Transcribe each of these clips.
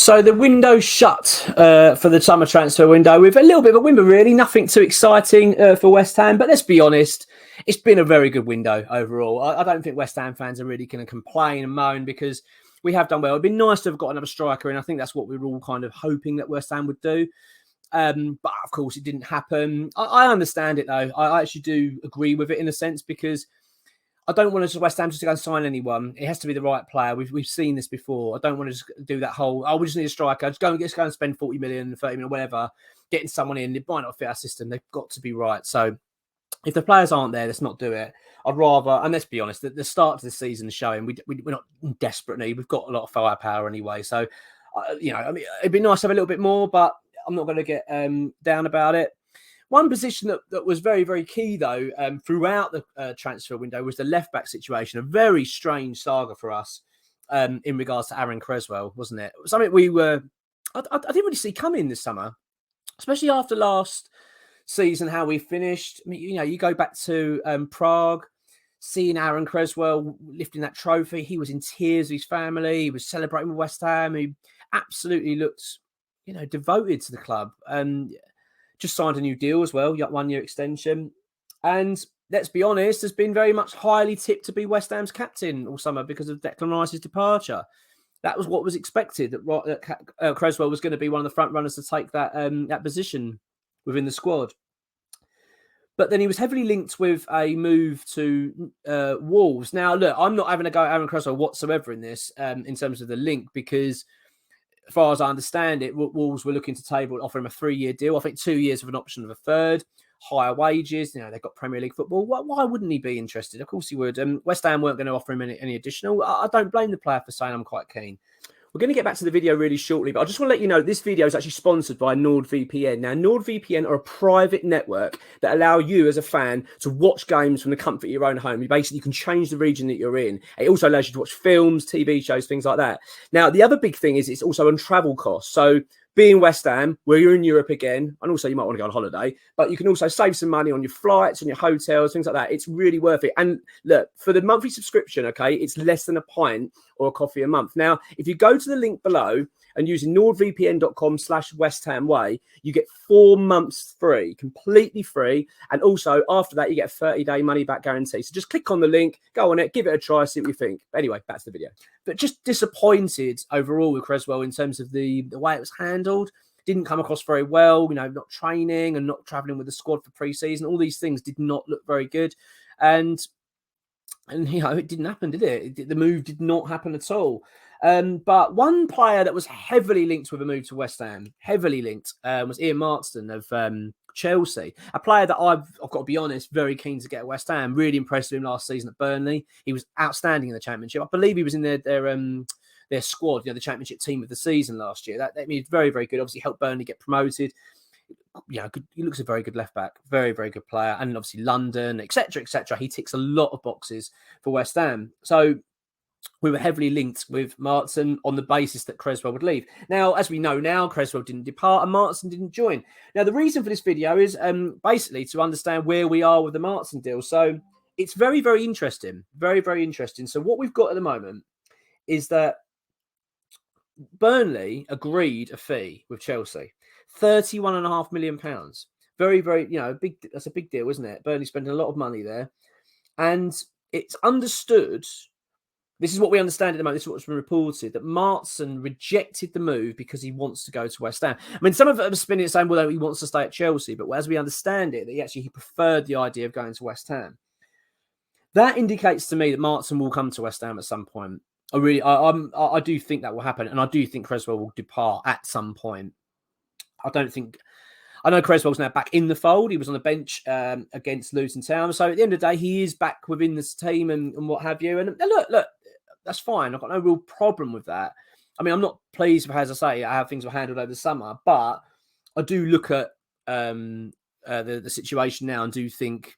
So the window shut for the summer transfer window with a little bit of a whimper, really. Nothing too exciting for West Ham. But let's be honest, it's been a very good window overall. I don't think West Ham fans are really going to complain and moan because we have done well. It'd be nice to have got another striker, and I think that's what we were all kind of hoping that West Ham would do. But of course, it didn't happen. I understand it, though. I actually do agree with it in a sense because I don't want to just West Ham just to go and sign anyone. It has to be the right player. We've seen this before. I don't want to just do that whole, we just need a striker. Just go and spend 40 million, 30 million, whatever, getting someone in. It might not fit our system. They've got to be right. So if the players aren't there, let's not do it. I'd rather, and let's be honest, the start of the season is showing we're not in desperate need. We've got a lot of firepower anyway. So, it'd be nice to have a little bit more, but I'm not going to get down about it. One position that was very, very key, though, throughout the transfer window was the left-back situation. A very strange saga for us in regards to Aaron Cresswell, wasn't it? Something I didn't really see coming this summer, especially after last season, how we finished. I mean, you go back to Prague, seeing Aaron Cresswell lifting that trophy. He was in tears with his family. He was celebrating with West Ham. He absolutely looked, devoted to the club. Just signed a new deal as well, 1-year extension. And let's be honest, has been very much highly tipped to be West Ham's captain all summer because of Declan Rice's departure. That was what was expected, that Cresswell was going to be one of the front runners to take that position within the squad. But then he was heavily linked with a move to Wolves. Now, look, I'm not having a go at Aaron Cresswell whatsoever in this, in terms of the link, because as far as I understand it, Wolves were looking to offer him a 3-year deal. I think 2 years with an option of a third, higher wages. They've got Premier League football. Why wouldn't he be interested? Of course he would. West Ham weren't going to offer him any additional. I don't blame the player for saying I'm quite keen. We're going to get back to the video really shortly, but I just want to let you know this video is actually sponsored by NordVPN. Now, NordVPN are a private network that allow you as a fan to watch games from the comfort of your own home. You can change the region that you're in. It also allows you to watch films, TV shows, things like that. Now, the other big thing is it's also on travel costs. So being West Ham, where you're in Europe again, and also you might want to go on holiday, but you can also save some money on your flights, on your hotels, things like that. It's really worth it. And look, for the monthly subscription, okay, it's less than a pint or a coffee a month. Now, if you go to the link below and using nordvpn.com/West Ham Way, you get 4 months free, completely free. And also after that, you get a 30-day money back guarantee. So just click on the link, go on it, give it a try, see what you think. Anyway, back to the video. But just disappointed overall with Cresswell in terms of the way it was handled. Didn't come across very well, not training and not traveling with the squad for pre-season. All these things did not look very good. And it didn't happen, did it? The move did not happen at all. But one player that was heavily linked with a move to West Ham, was Ian Maatsen of Chelsea. A player that I've got to be honest, very keen to get at West Ham. Really impressed with him last season at Burnley. He was outstanding in the Championship. I believe he was in their squad, the Championship team of the season last year. That means very, very good. Obviously helped Burnley get promoted. He looks a very good left back, very, very good player, and obviously London, etc., etc. He ticks a lot of boxes for West Ham. So we were heavily linked with Maatsen on the basis that Cresswell would leave. Now, as we know now, Cresswell didn't depart and Maatsen didn't join. Now, the reason for this video is basically to understand where we are with the Maatsen deal. So it's very, very interesting. Very, very interesting. So what we've got at the moment is that Burnley agreed a fee with Chelsea. £31.5 million. Very, very, big. That's a big deal, isn't it? Burnley spending a lot of money there. And it's understood, this is what we understand at the moment, this is what's been reported, that Maatsen rejected the move because he wants to go to West Ham. I mean, some of it are spinning it saying, well, he wants to stay at Chelsea. But as we understand it, that he preferred the idea of going to West Ham. That indicates to me that Maatsen will come to West Ham at some point. I do think that will happen. And I do think Cresswell will depart at some point. I know Cresswell's now back in the fold. He was on the bench against Luton Town. So at the end of the day, he is back within this team and what have you. And look, that's fine. I've got no real problem with that. I mean, I'm not pleased with, as I say, how things were handled over the summer. But I do look at the situation now and do think,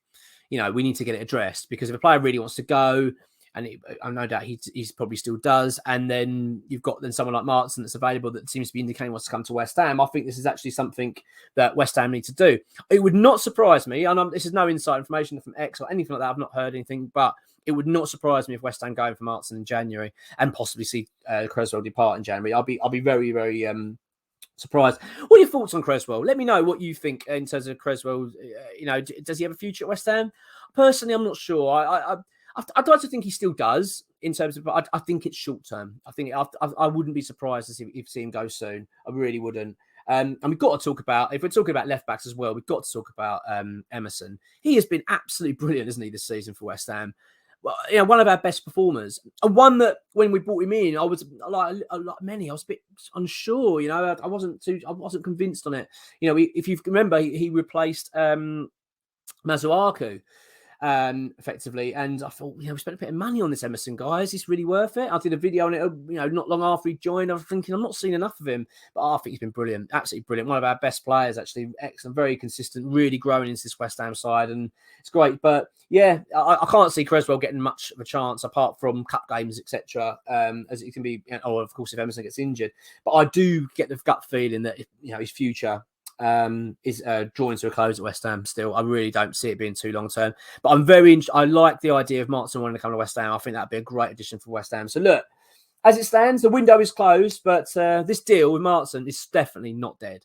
we need to get it addressed. Because if a player really wants to go, and I'm no doubt he's probably still does. And then you've got someone like Maatsen that's available that seems to be indicating wants to come to West Ham. I think this is actually something that West Ham need to do. It would not surprise me, and this is no inside information from X or anything like that. I've not heard anything, but It would not surprise me if West Ham going for Maatsen in January and possibly see Creswell depart in January. I'll be very, very surprised. What are your thoughts on Creswell? Let me know what you think in terms of Creswell. Does he have a future at West Ham? Personally, I'm not sure. I'd like to think he still does in terms of, but I think it's short term. I think I wouldn't be surprised to see him go soon. I really wouldn't. And we've got to talk about, if we're talking about left backs as well, we've got to talk about Emerson. He has been absolutely brilliant, isn't he, this season for West Ham? Well, one of our best performers, and one that when we brought him in, I was like many, I was a bit unsure. I wasn't convinced on it. If you remember, he replaced Masuaku. Effectively, and I thought, we spent a bit of money on this Emerson guy. Is this really worth it? I did a video on it, not long after he joined. I was thinking, I'm not seeing enough of him, but I think he's been brilliant, absolutely brilliant. One of our best players, actually, excellent, very consistent, really growing into this West Ham side, and it's great. But yeah, I can't see Creswell getting much of a chance apart from cup games, etc. As it can be, or of course if Emerson gets injured. But I do get the gut feeling that his future is drawing to a close at West Ham still. I really don't see it being too long term. But I like the idea of Maatsen wanting to come to West Ham. I think that'd be a great addition for West Ham. So look, as it stands, the window is closed, but this deal with Maatsen is definitely not dead.